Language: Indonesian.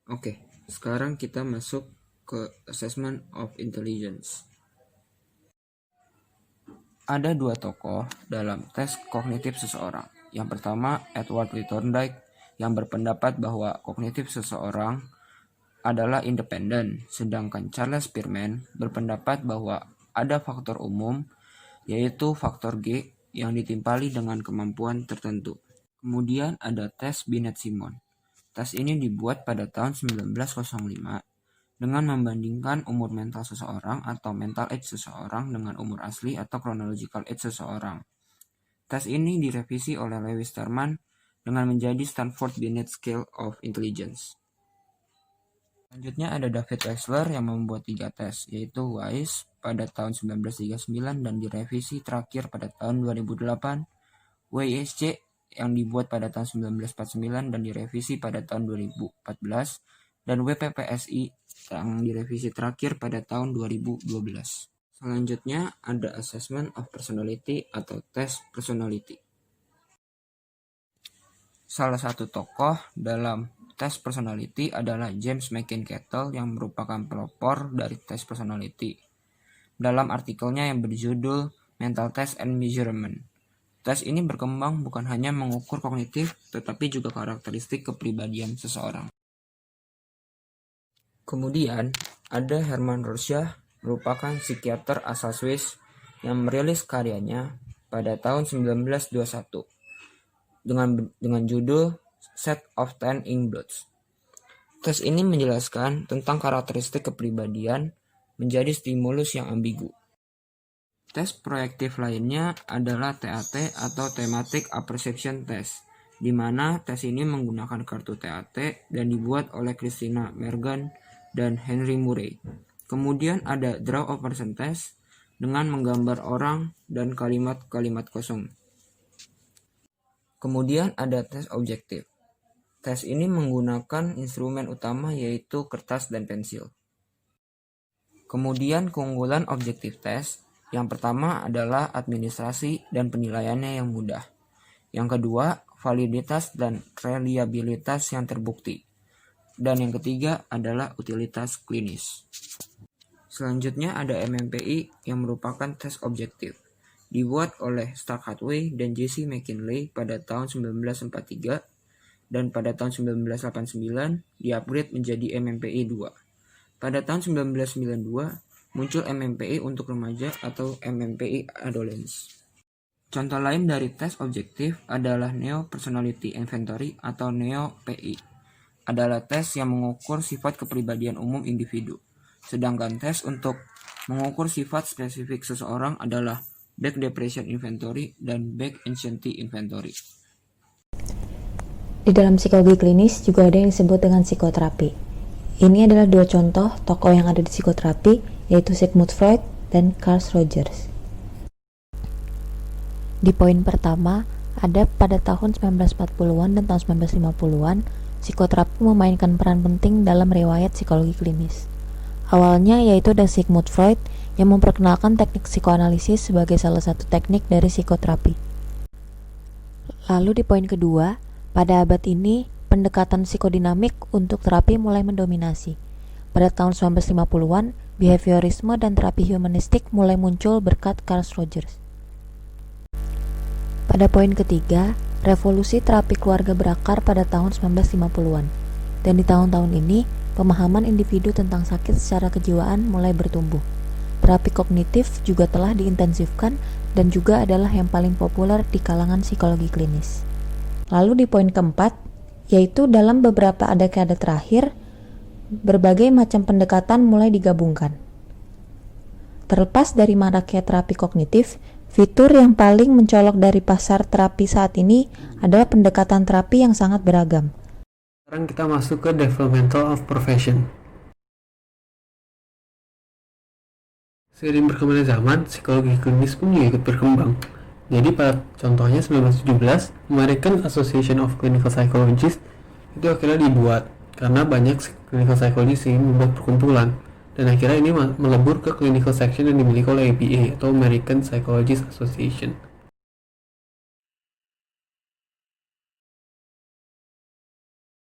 Oke, sekarang kita masuk ke Assessment of Intelligence. Ada dua tokoh dalam tes kognitif seseorang. Yang pertama, Edward Lee Thorndike, yang berpendapat bahwa kognitif seseorang adalah independen, sedangkan Charles Spearman berpendapat bahwa ada faktor umum, yaitu faktor G yang ditimpali dengan kemampuan tertentu. Kemudian ada tes Binet-Simon. Tes ini dibuat pada tahun 1905 dengan membandingkan umur mental seseorang atau mental age seseorang dengan umur asli atau chronological age seseorang. Tes ini direvisi oleh Lewis Terman dengan menjadi Stanford Binet Scale of Intelligence. Selanjutnya ada David Wechsler yang membuat 3 tes, yaitu WISE pada tahun 1939 dan direvisi terakhir pada tahun 2008, WISC yang dibuat pada tahun 1949 dan direvisi pada tahun 2014, dan WPPSI yang direvisi terakhir pada tahun 2012. Selanjutnya ada Assessment of Personality atau tes personality. Salah satu tokoh dalam tes personality adalah James McInkettle yang merupakan pelopor dari tes personality. Dalam artikelnya yang berjudul Mental Test and Measurement, tes ini berkembang bukan hanya mengukur kognitif, tetapi juga karakteristik kepribadian seseorang. Kemudian, ada Hermann Rorschach, merupakan psikiater asal Swiss yang merilis karyanya pada tahun 1921 dengan judul Set of 10 Inkblots. Tes ini menjelaskan tentang karakteristik kepribadian menjadi stimulus yang ambigu. Tes proyektif lainnya adalah TAT atau Thematic Apperception Test, di mana tes ini menggunakan kartu TAT dan dibuat oleh Christina Mergen dan Henry Murray. Kemudian ada Draw a Person Test dengan menggambar orang dan kalimat-kalimat kosong. Kemudian ada tes objektif. Tes ini menggunakan instrumen utama yaitu kertas dan pensil. Kemudian keunggulan objektif tes, yang pertama adalah administrasi dan penilaiannya yang mudah. Yang kedua, validitas dan reliabilitas yang terbukti. Dan yang ketiga adalah utilitas klinis. Selanjutnya ada MMPI yang merupakan tes objektif. Dibuat oleh Stark Hathaway dan Jesse McKinley pada tahun 1943 dan pada tahun 1989 diupgrade menjadi MMPI 2. Pada tahun 1992 muncul MMPI untuk remaja atau MMPI Adolescence. Contoh lain dari tes objektif adalah Neo Personality Inventory atau NEO-PI. Adalah tes yang mengukur sifat kepribadian umum individu. Sedangkan tes untuk mengukur sifat spesifik seseorang adalah Back Depression Inventory dan Back Anxiety Inventory. Di dalam psikologi klinis juga ada yang disebut dengan psikoterapi. Ini adalah dua contoh tokoh yang ada di psikoterapi, yaitu Sigmund Freud dan Carl Rogers. Di poin pertama, ada pada tahun 1940-an dan tahun 1950-an, psikoterapi memainkan peran penting dalam riwayat psikologi klinis. Awalnya yaitu ada Sigmund Freud yang memperkenalkan teknik psikoanalisis sebagai salah satu teknik dari psikoterapi. Lalu di poin kedua, pada abad ini, pendekatan psikodinamik untuk terapi mulai mendominasi. Pada tahun 1950-an, behaviorisme dan terapi humanistik mulai muncul berkat Carl Rogers. Pada poin ketiga, revolusi terapi keluarga berakar pada tahun 1950-an. Dan di tahun-tahun ini, pemahaman individu tentang sakit secara kejiwaan mulai bertumbuh. Terapi kognitif juga telah diintensifkan dan juga adalah yang paling populer di kalangan psikologi klinis. Lalu di poin keempat, yaitu dalam beberapa dekade terakhir, berbagai macam pendekatan mulai digabungkan. Terlepas dari maraknya terapi kognitif, fitur yang paling mencolok dari pasar terapi saat ini adalah pendekatan terapi yang sangat beragam. Sekarang kita masuk ke Developmental of Profession. Seiring berkembangnya zaman, psikologi klinis pun juga ikut berkembang. Jadi pada contohnya 1917, American Association of Clinical Psychologists itu akhirnya dibuat karena banyak clinical psychologist yang membuat perkumpulan, dan akhirnya ini melebur ke clinical section yang dimiliki oleh APA atau American Psychologist Association.